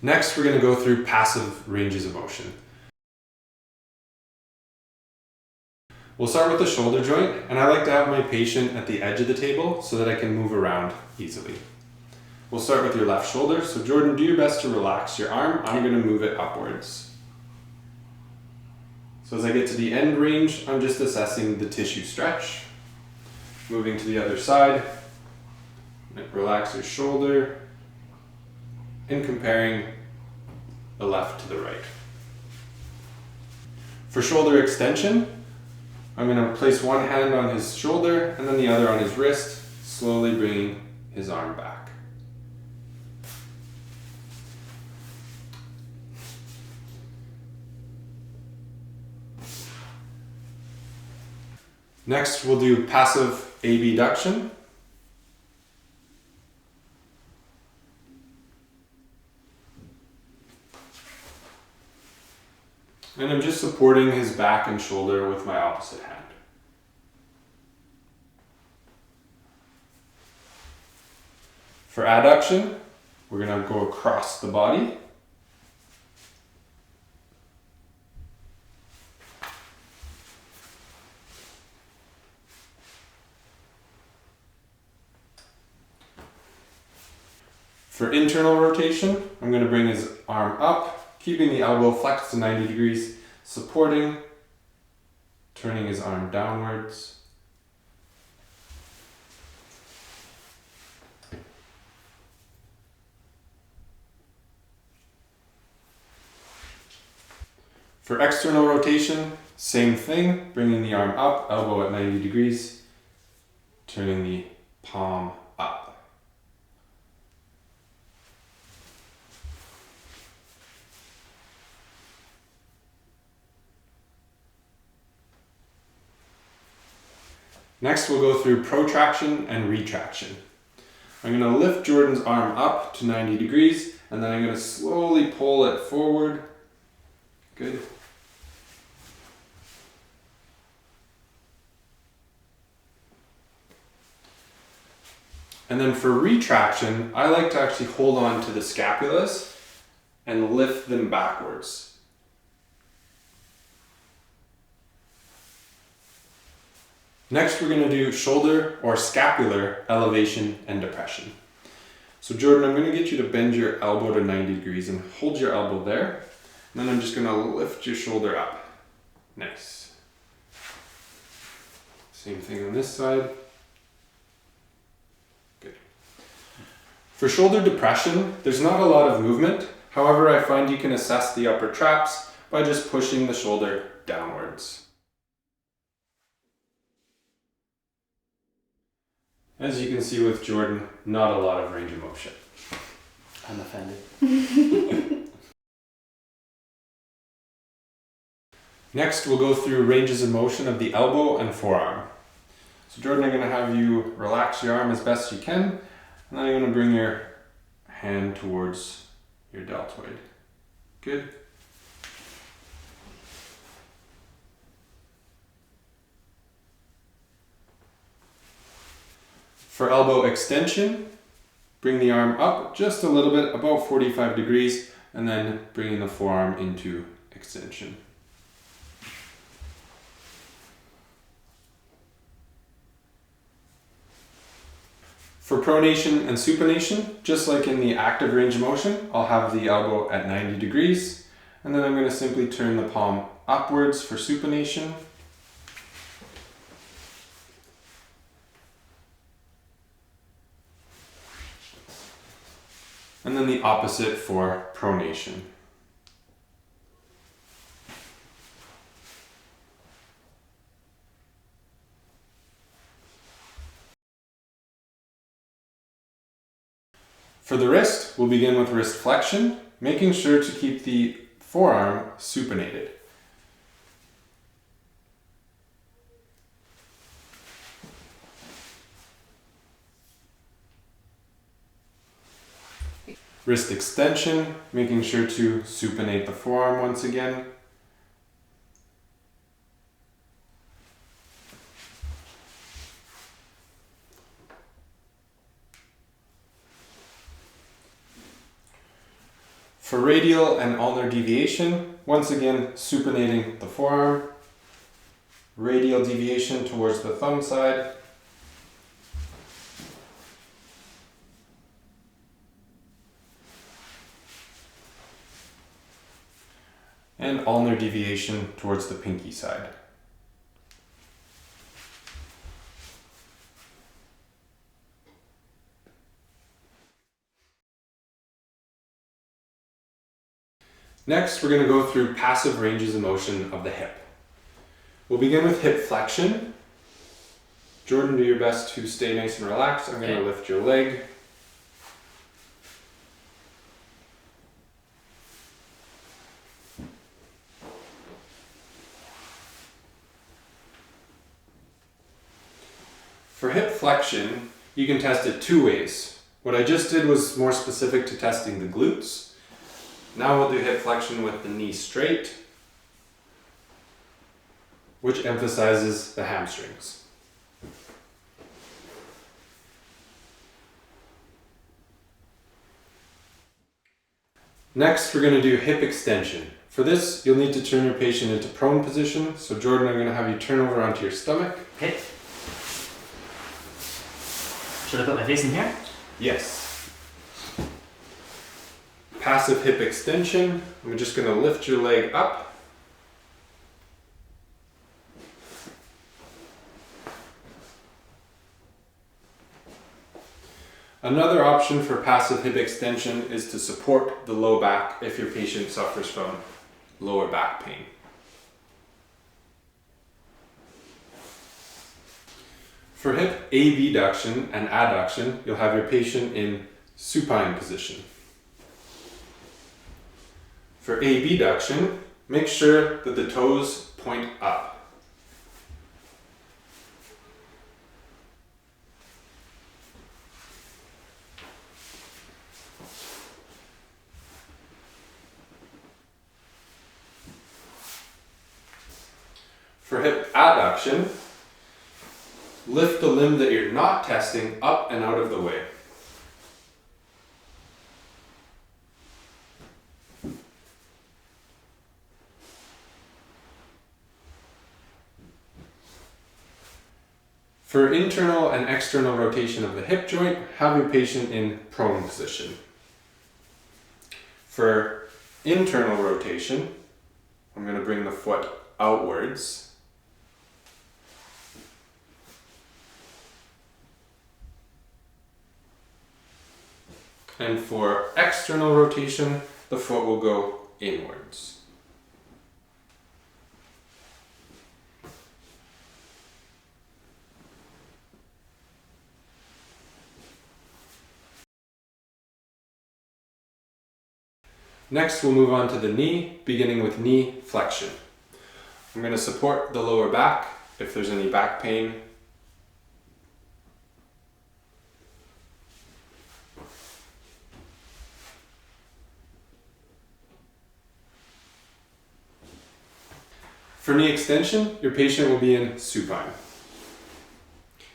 Next, we're going to go through passive ranges of motion. We'll start with the shoulder joint, and I like to have my patient at the edge of the table so that I can move around easily. We'll start with your left shoulder. So Jordan, do your best to relax your arm. I'm going to move it upwards. So as I get to the end range, I'm just assessing the tissue stretch. Moving to the other side, relax your shoulder, and comparing the left to the right. For shoulder extension, I'm going to place one hand on his shoulder and then the other on his wrist, slowly bringing his arm back. Next, we'll do passive abduction. And I'm just supporting his back and shoulder with my opposite hand. For adduction, we're going to go across the body. For internal rotation, I'm going to bring his arm up, keeping the elbow flexed to 90 degrees, supporting, turning his arm downwards. For external rotation, same thing, bringing the arm up, elbow at 90 degrees, turning the palm up. Next, we'll go through protraction and retraction. I'm going to lift Jordan's arm up to 90 degrees, and then I'm going to slowly pull it forward. Good. And then for retraction, I like to actually hold on to the scapulas and lift them backwards. Next, we're going to do shoulder or scapular elevation and depression. So Jordan, I'm going to get you to bend your elbow to 90 degrees and hold your elbow there. And then I'm just going to lift your shoulder up. Nice. Same thing on this side. Good. For shoulder depression, there's not a lot of movement. However, I find you can assess the upper traps by just pushing the shoulder downwards. As you can see with Jordan, not a lot of range of motion. I'm offended. Next, we'll go through ranges of motion of the elbow and forearm. So Jordan, I'm going to have you relax your arm as best you can, and then I'm going to bring your hand towards your deltoid. Good. For elbow extension, bring the arm up just a little bit, about 45 degrees, and then bringing the forearm into extension. For pronation and supination, just like in the active range of motion, I'll have the elbow at 90 degrees, and then I'm going to simply turn the palm upwards for supination. And then the opposite for pronation. For the wrist, we'll begin with wrist flexion, making sure to keep the forearm supinated. Wrist extension, making sure to supinate the forearm once again. For radial and ulnar deviation, once again, supinating the forearm, radial deviation towards the thumb side, and ulnar deviation towards the pinky side. Next, we're going to go through passive ranges of motion of the hip. We'll begin with hip flexion. Jordan, do your best to stay nice and relaxed. I'm going to lift your leg. For hip flexion, you can test it two ways. What I just did was more specific to testing the glutes. Now we'll do hip flexion with the knee straight, which emphasizes the hamstrings. Next, we're going to do hip extension. For this, you'll need to turn your patient into prone position. So Jordan, I'm going to have you turn over onto your stomach. Okay. Should I put my face in here? Yes. Passive hip extension. I'm just going to lift your leg up. Another option for passive hip extension is to support the low back if your patient suffers from lower back pain. For hip abduction and adduction, you'll have your patient in supine position. For abduction, make sure that the toes point up. For hip adduction, lift the limb that you're not testing up and out of the way. For internal and external rotation of the hip joint, have your patient in prone position. For internal rotation, I'm going to bring the foot outwards. And for external rotation, the foot will go inwards. Next, we'll move on to the knee, beginning with knee flexion. I'm going to support the lower back if there's any back pain. For knee extension, your patient will be in supine.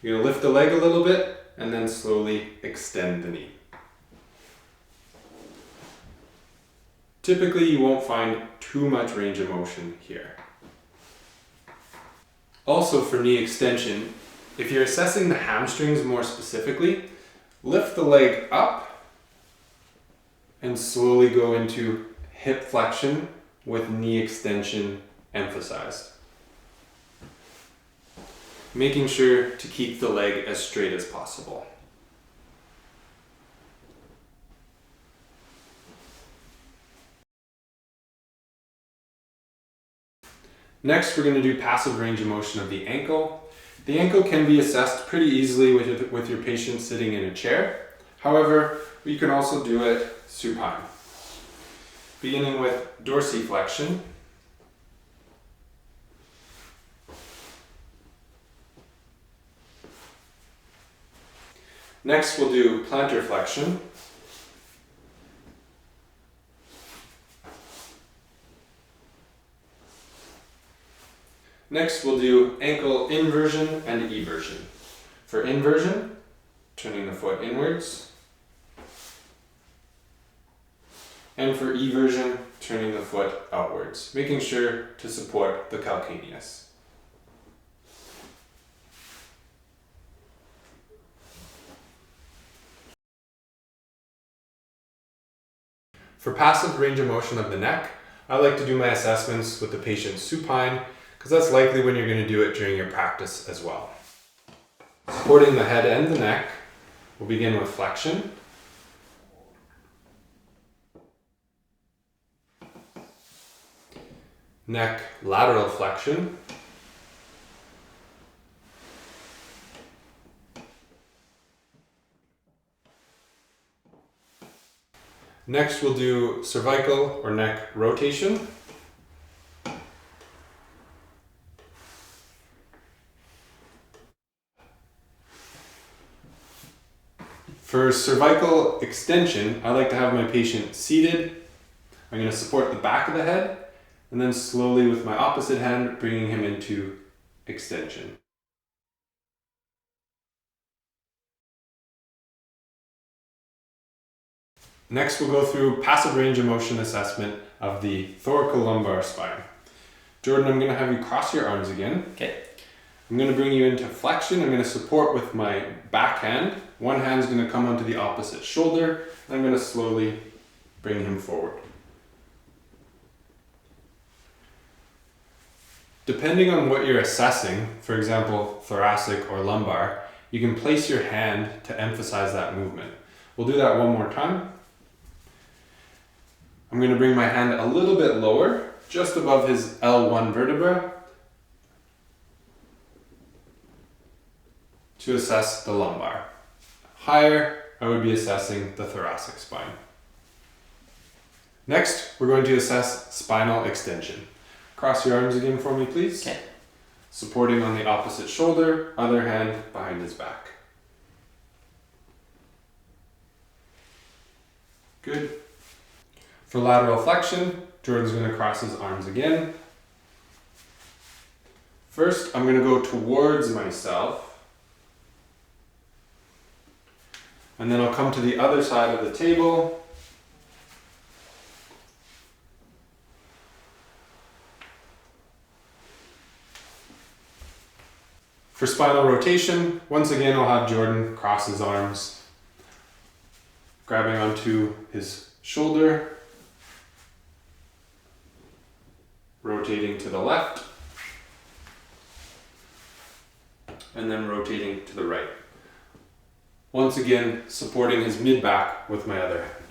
You're going to lift the leg a little bit and then slowly extend the knee. Typically, you won't find too much range of motion here. Also for knee extension, if you're assessing the hamstrings more specifically, lift the leg up and slowly go into hip flexion with knee extension emphasized. Making sure to keep the leg as straight as possible. Next, we're going to do passive range of motion of the ankle. The ankle can be assessed pretty easily with your patient sitting in a chair. However, you can also do it supine. Beginning with dorsiflexion. Next, we'll do plantar flexion. Next, we'll do ankle inversion and eversion. For inversion, turning the foot inwards. And for eversion, turning the foot outwards, making sure to support the calcaneus. For passive range of motion of the neck, I like to do my assessments with the patient supine because that's likely when you're going to do it during your practice as well. Supporting the head and the neck, we'll begin with flexion. Neck lateral flexion. Next we'll do cervical or neck rotation. For cervical extension, I like to have my patient seated. I'm going to support the back of the head and then slowly with my opposite hand bringing him into extension. Next we'll go through passive range of motion assessment of the thoracolumbar spine. Jordan, I'm going to have you cross your arms again. Okay. I'm going to bring you into flexion. I'm going to support with my back hand. One hand's going to come onto the opposite shoulder. And I'm going to slowly bring him forward. Depending on what you're assessing, for example, thoracic or lumbar, you can place your hand to emphasize that movement. We'll do that one more time. I'm going to bring my hand a little bit lower, just above his L1 vertebra, to assess the lumbar. Higher, I would be assessing the thoracic spine. Next, we're going to assess spinal extension. Cross your arms again for me, please. Okay. Supporting on the opposite shoulder, other hand behind his back. Good. For lateral flexion, Jordan's going to cross his arms again. First, I'm going to go towards myself. And then I'll come to the other side of the table. For spinal rotation, once again I'll have Jordan cross his arms, grabbing onto his shoulder, rotating to the left, and then rotating to the right. Once again, supporting his mid-back with my other hand.